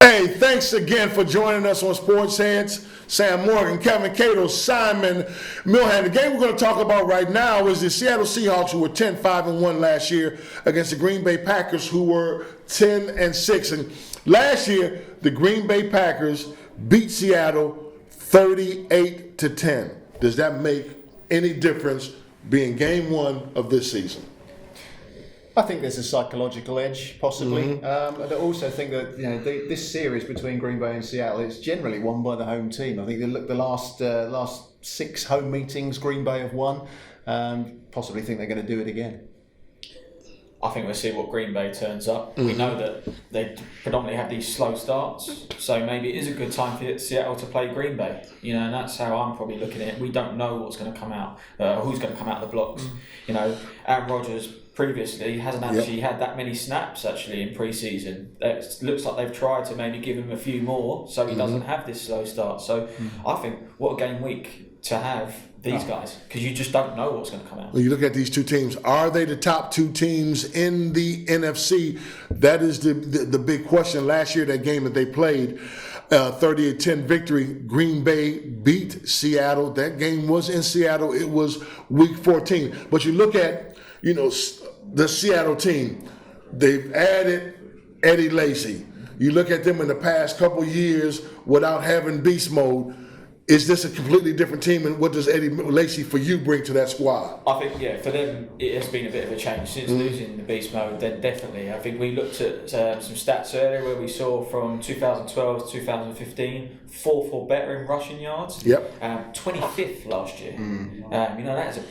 Hey, thanks again for joining us on SportsHeads. Sam Morgan, Kevin Cato, Simon Milhan. The game we're going to talk about right now is the Seattle Seahawks, who were 10-5-1 last year against the Green Bay Packers, who were 10-6. And last year, the Green Bay Packers beat Seattle 38-10. Does that make any difference being game one of this season? I think there's a psychological edge, possibly. And I also think that this series between Green Bay and Seattle is generally won by the home team. I think the last 6 home meetings Green Bay have won. Possibly think they're going to do it again. I think we'll see what Green Bay turns up. We know that they predominantly have these slow starts, so maybe it is a good time for Seattle to play Green Bay. And that's how I'm probably looking at it. We don't know what's going to come out, who's going to come out of the blocks. Aaron Rodgers previously hasn't actually had that many snaps actually in pre-season. It looks like they've tried to maybe give him a few more so he doesn't have this slow start. So I think what a game week to have these guys, because you just don't know what's going to come out. When you look at these two teams, are they the top 2 teams in the NFC? That is the big question. Last year, that game that they played, 38-10 victory, Green Bay beat Seattle. That game was in Seattle. It was week 14. But you look at, the Seattle team, they've added Eddie Lacy. You look at them in the past couple years without having beast mode. Is this a completely different team, and what does Eddie Lacy for you bring to that squad? I think, for them, it has been a bit of a change since losing the beast mode. Then definitely, I think we looked at some stats earlier where we saw from 2012 to 2015, 4th or better in rushing yards. 25th last year. That is a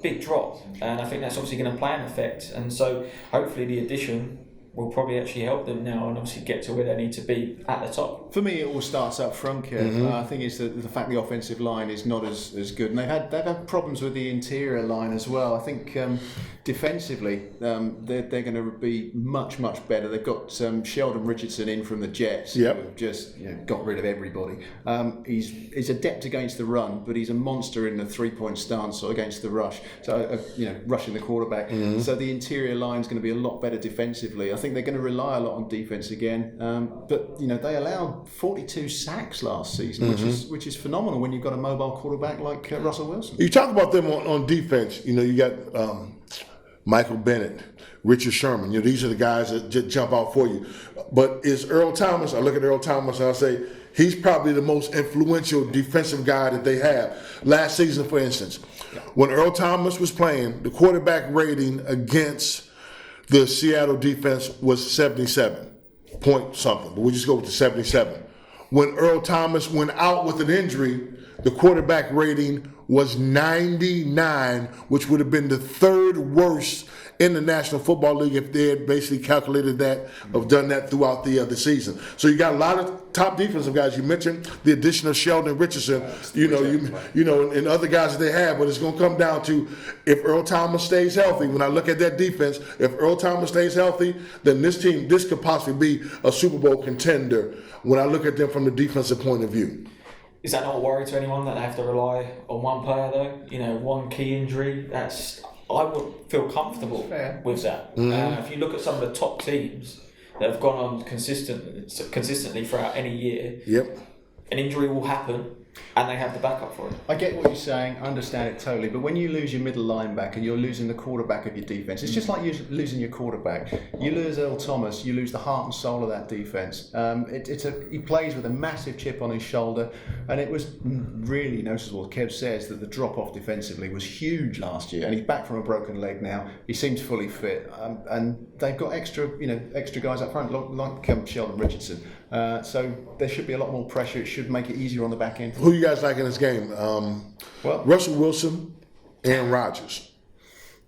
big drop, and I think that's obviously going to play an effect. And so hopefully the addition will probably actually help them now and obviously get to where they need to be at the top. For me, it all starts up front, Kev. I think it's the fact the offensive line is not as good, and they've had problems with the interior line as well. I think defensively, they're going to be much better. They've got Sheldon Richardson in from the Jets, who have just got rid of everybody. He's adept against the run, but he's a monster in the 3-point stance or against the rush. So rushing the quarterback. So the interior line is going to be a lot better defensively. I think they're going to rely a lot on defense again, but they allowed 42 sacks last season, which is phenomenal when you've got a mobile quarterback like Russell Wilson. You talk about them on defense. You got Michael Bennett, Richard Sherman. These are the guys that just jump out for you. But is Earl Thomas? I look at Earl Thomas and I say he's probably the most influential defensive guy that they have. Last season, for instance, when Earl Thomas was playing, the quarterback rating against the Seattle defense was 77 point something, but we'll just go with the 77. When Earl Thomas went out with an injury, the quarterback rating was 99, which would have been the 3rd worst in the National Football League if they had basically calculated that, done that throughout the season. So you got a lot of top defensive guys. You mentioned the addition of Sheldon Richardson, and other guys that they have, but it's going to come down to if Earl Thomas stays healthy. When I look at that defense, if Earl Thomas stays healthy, then this could possibly be a Super Bowl contender when I look at them from the defensive point of view. Is that not a worry to anyone that they have to rely on one player though? One key injury, I would feel comfortable with that. If you look at some of the top teams that have gone on consistently throughout any year, an injury will happen and they have the backup for it. I get what you're saying, I understand it totally, but when you lose your middle linebacker, you're losing the quarterback of your defense. It's just like you losing your quarterback. You lose Earl Thomas, you lose the heart and soul of that defense. He plays with a massive chip on his shoulder, and it was really noticeable. Kev says that the drop-off defensively was huge last year, and he's back from a broken leg now. He seems fully fit, and they've got extra guys up front like Sheldon Richardson. So there should be a lot more pressure. It should make it easier on the back end. Who you guys like in this game? Russell Wilson, Aaron Rodgers.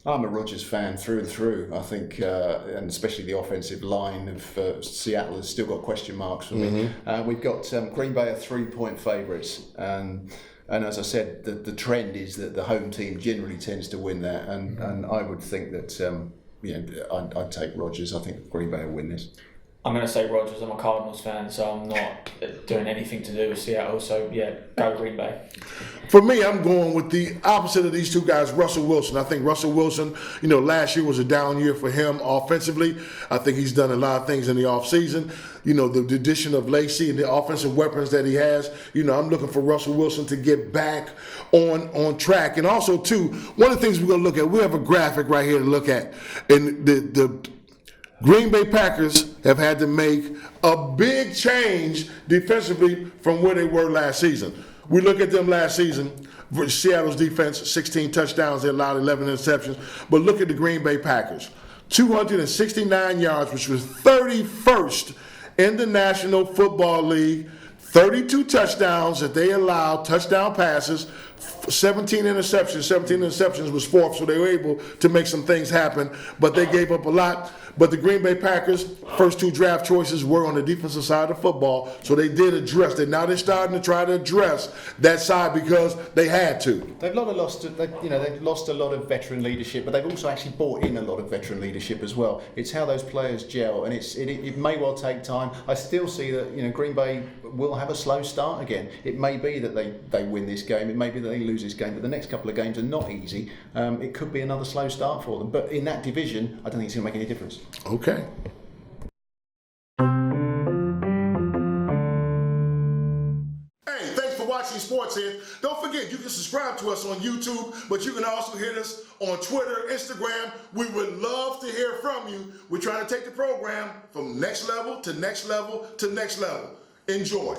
I'm a Rodgers fan through and through. I think, and especially the offensive line of Seattle has still got question marks for me. We've got Green Bay are 3-point favourites, and as I said, the trend is that the home team generally tends to win that, and I would think that I'd take Rodgers. I think Green Bay will win this. I'm going to say Rodgers. I'm a Cardinals fan, so I'm not doing anything to do with Seattle. So yeah, go Green Bay. For me, I'm going with the opposite of these two guys, Russell Wilson. I think Russell Wilson, last year was a down year for him offensively. I think he's done a lot of things in the offseason. The addition of Lacey and the offensive weapons that he has, I'm looking for Russell Wilson to get back on track. And also, too, one of the things we're going to look at, we have a graphic right here to look at. And the Green Bay Packers have had to make a big change defensively from where they were last season. We look at them last season, Seattle's defense, 16 touchdowns, they allowed 11 interceptions. But look at the Green Bay Packers, 269 yards, which was 31st in the National Football League, 32 touchdowns that they allowed, touchdown passes, 17 interceptions. 17 interceptions was fourth, so they were able to make some things happen, but they gave up a lot. But the Green Bay Packers, first two draft choices were on the defensive side of football, so they did address it. Now they're starting to try to address that side because they had to. They've lost a lot of veteran leadership, but they've also actually brought in a lot of veteran leadership as well. It's how those players gel, and it may well take time. I still see that Green Bay will have a slow start again. It may be that they win this game, it may be that they lose this game, but the next couple of games are not easy. It could be another slow start for them, but in that division, I don't think it's going to make any difference. Okay. Hey, thanks for watching SportsHeads. Don't forget, you can subscribe to us on YouTube, but you can also hit us on Twitter, Instagram. We would love to hear from you. We're trying to take the program from next level to next level to next level. Enjoy.